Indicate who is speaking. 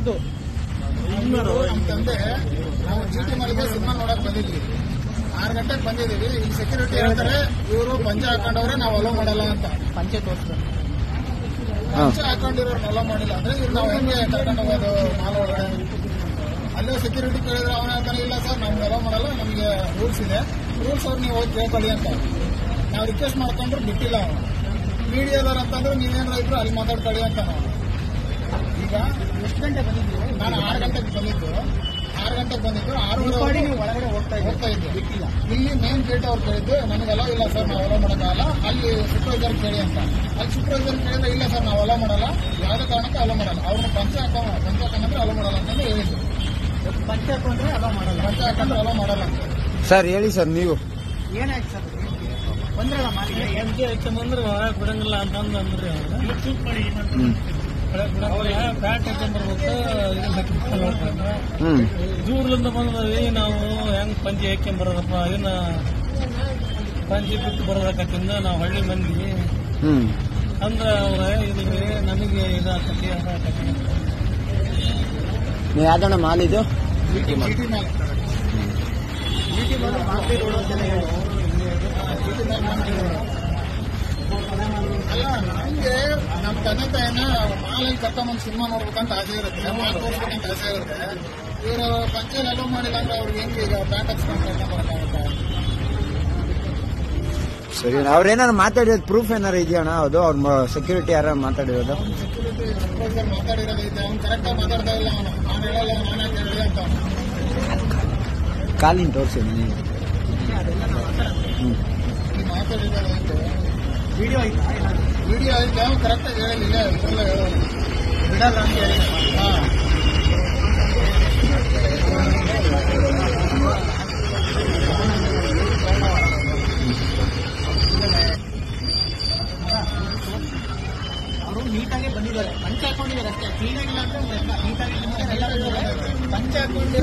Speaker 1: ಇವ್ರದ್ದು
Speaker 2: ನಮ್ಮ ತಂದೆ ನಾವು ಜಿಟಿ ಮಲ್ಲಿಗೆ ಸಿನಿಮಾ ನೋಡಕ್ ಬಂದಿದ್ವಿ. 6 ಗಂಟೆಗೆ ಬಂದಿದ್ದೀವಿ. ಇಲ್ಲಿ ಸೆಕ್ಯೂರಿಟಿ ಹೇಳ್ತಾರೆ ಇವರು ಪಂಚೆ ಹಾಕೊಂಡವ್ರೆ ನಾವು ಅಲೋ ಮಾಡಲ್ಲ ಅಂತ.
Speaker 1: ಪಂಚೆ ತೋರಿಸ್ತಾರೆ.
Speaker 2: ಪಂಚೆ ಹಾಕೊಂಡಿರೋರು ಅಲೋ ಮಾಡಿಲ್ಲ ಅಂದ್ರೆ ಇವ್ರು ನಾವು ಹೆಂಗೆ ಕರ್ಕೊಂಡು ಹೋಗೋದು ಮಾಲ್ ಒಳಗಡೆ? ಅಲ್ಲೇ ಸೆಕ್ಯೂರಿಟಿ ಕೇಳಿದ್ರೆ ಅವನ ಹೇಳ್ತಾನೆ ಇಲ್ಲ ಸರ್ ನಮ್ಗೆ ಅಲೋ ಮಾಡಲ್ಲ, ನಮಗೆ ರೂಲ್ಸ್ ಇದೆ, ರೂಲ್ಸ್ ಅವ್ರು ನೀವು ಹೋಗಿ ಕೇಳ್ಕೊಳ್ಳಿ ಅಂತ. ನಾವು ರಿಕ್ವೆಸ್ಟ್ ಮಾಡ್ಕೊಂಡ್ರು ಬಿಟ್ಟಿಲ್ಲ ಅವನು. ಮೀಡಿಯಾದವ್ರು ಅಂತಂದ್ರೆ ನೀವೇನಾದ್ರು ಇದ್ರು ಅಲ್ಲಿ ಮಾತಾಡ್ಕೊಳ್ಳಿ ಅಂತ ನಾವು. ಈಗ
Speaker 1: ಎಷ್ಟು ಗಂಟೆ ಬಂದಿದ್ದೀವಿ?
Speaker 2: ನಾನು 6 ಗಂಟೆಗೆ ಬಂದಿದ್ದು. 6:30
Speaker 1: ನೀವು ಒಳಗಡೆ ಹೋಗ್ತಾ
Speaker 2: ಇದ್ದೆ.
Speaker 1: ಬಿಟ್ಟಿಲ್ಲ.
Speaker 2: ಇಲ್ಲಿ ಮೇನ್ ಗೇಟ್ ಅವ್ರು ಕೇಳಿದ್ದು ನನಗೆ ಅಲೋ ಇಲ್ಲ ಸರ್, ನಾವು ಅಲೋ ಮಾಡೋಕ್ಕಾಗಲ್ಲ, ಅಲ್ಲಿ ಸೂಪರ್ವೈಸರ್ ಕೇಳಿ ಅಂತ. ಅಲ್ಲಿ ಸೂಪರ್ವೈಸರ್ ಕೇಳಿದ್ರೆ ಇಲ್ಲ ಸರ್ ನಾವು ಅಲೋ ಮಾಡಲ್ಲ, ಯಾವುದೇ ಕಾರಣಕ್ಕೆ ಅಲೋ ಮಾಡಲ್ಲ, ಅವ್ರನ್ನ ಪಂಚೆ ಹಾಕೊಂಡ್ರೆ ಅಲೋ ಮಾಡಲ್ಲ ಅಂತಂದ್ರೆ ಹೇಳಿದ್ರು.
Speaker 1: ಪಂಚೆ ಹಾಕೊಂಡ್ರೆ ಅಲೋ ಮಾಡಲ್ಲ,
Speaker 2: ಪಂಚೆ ಹಾಕೊಂಡ್ರೆ ಅಲೋ ಮಾಡಲ್ಲ ಅಂತ.
Speaker 3: ಸರ್ ಹೇಳಿ ಸರ್, ನೀವು
Speaker 1: ಏನಾಯ್ತು ಸರ್? ಬಂದ್ರಲ್ಲ ಮಾಲಿಗೆ
Speaker 4: ಪಂಚೆ ಹಾಕೊಂಡ್ಬಂದ್ರೆ ಹೊರಗೆ ಬಿಡಂಗಿಲ್ಲ ಅಂತಂದ್ರೆ ಪ್ಯಾಂಟ್ ಹಾಕೊಂಡ್ಬರ್ಬೇಕು. ದೂರ್ಲಿಂದ ಬಂದ್ರಿ ನಾವು ಹೆಂಗ್ ಪಂಚೆ ಹಾಕೊಂಡ್ಬರೋದಪ್ಪ, ಇನ್ನ ಪಂಚೆ ಬಿಟ್ಟು ಬರೋದಕ್ಕಿಂತ ನಾವು ಹಳ್ಳಿ ಮಂದಿ ಅಂದ್ರೆ ಅವ್ರ ಇಲ್ಲಿ ನಮಗೆ ಇದಾಕತಿ ಅದಾಕತಿ.
Speaker 3: ನೀವು ಯಾವ್ದಣ್ಣ ಮಾಲ್ ಇದು?
Speaker 2: ಜಿಟಿ ಮಾಲ್
Speaker 1: ಮಾರ್ಕೆಟ್ ರೋಡ್ ಅಂತಾನೆ ಹೇಳಿ.
Speaker 2: ಅಲ್ಲ, ನಮ್ಗೆ ನಮ್ಮ ತಂದೆ ತಾಯಿನ ಮಾಲಲ್ಲಿ ಕರ್ಕೊಂಬಂದು ಸಿನಿಮಾ ನೋಡ್ಬೇಕಂತ ಆಸೆ ಇರುತ್ತೆ, ಮಾಲ್ ತೋರಿಸ್ಬೇಕಂತ ಆಸೆ ಇರುತ್ತೆ. ಇವರು ಪಂಚೆಯಲ್ಲಿ ಅಲೋ ಮಾಡಿಲ್ಲ ಅಂದ್ರೆ ಅವ್ರಿಗೆ ಹೆಂಗೆ ಈಗ ಪ್ಯಾಂಟ್ ಹಾಕ್ಸ್ಕೊಂಡು ಕರ್ಕೊಂಡ್ಬರಕ್ಕಾಗುತ್ತೆ?
Speaker 3: ಸರಿ, ಅವ್ರೇನಾರು ಮಾತಾಡಿರೋದು ಪ್ರೂಫ್ ಏನಾರು ಇದೆಯಣ್ಣ? ಅದು ಅವ್ರ ಸೆಕ್ಯೂರಿಟಿ ಯಾರು ಮಾತಾಡಿರೋದು?
Speaker 2: ಸೆಕ್ಯೂರಿಟಿ ಸೂಪರ್ವೈಸರ್ ಮಾತಾಡಿರೋದೈತೆ, ಅವ್ನು ಕರೆಕ್ಟಾಗಿ ಮಾತಾಡ್ತಾ ಇಲ್ಲ. ಅವನು ನಾನು ಹೇಳಲ್ಲ, ನಾನೇ ಹೇಳಿ ಅಂತ
Speaker 3: ಕಾಲಿನ ತೋರಿಸಿ ನೀವು.
Speaker 2: ಮಾತಾಡಿರೋದೈತೆ.
Speaker 1: ವಿಡಿಯೋ ಆಯ್ತಾ?
Speaker 2: ವಿಡಿಯೋ ಐತೆ, ಅವ್ನು ಕರೆಕ್ಟಾಗಿ ಹೇಳಿಲ್ಲ, ಇದ್ರೆಲ್ಲ ಹೇಳೋದು
Speaker 1: ಬಿಡಲ್ಲ ಅಂತ ಹೇಳಿ. ಅವರು ನೀಟಾಗಿ ಬಂದಿದ್ದಾರೆ, ಪಂಚೆ ಹಾಕೊಂಡಿದ್ದಾರೆ ಅಷ್ಟೇ, ಕ್ಲೀನ್ ಆಗಿಲ್ಲ ಅಂದ್ರೆ ನೀಟಾಗಿ ಬಂದಿದ್ದಾರೆ. ಎಲ್ಲರೂ ಪಂಚೆ ಹಾಕೊಂಡಿದ್ದಾರೆ.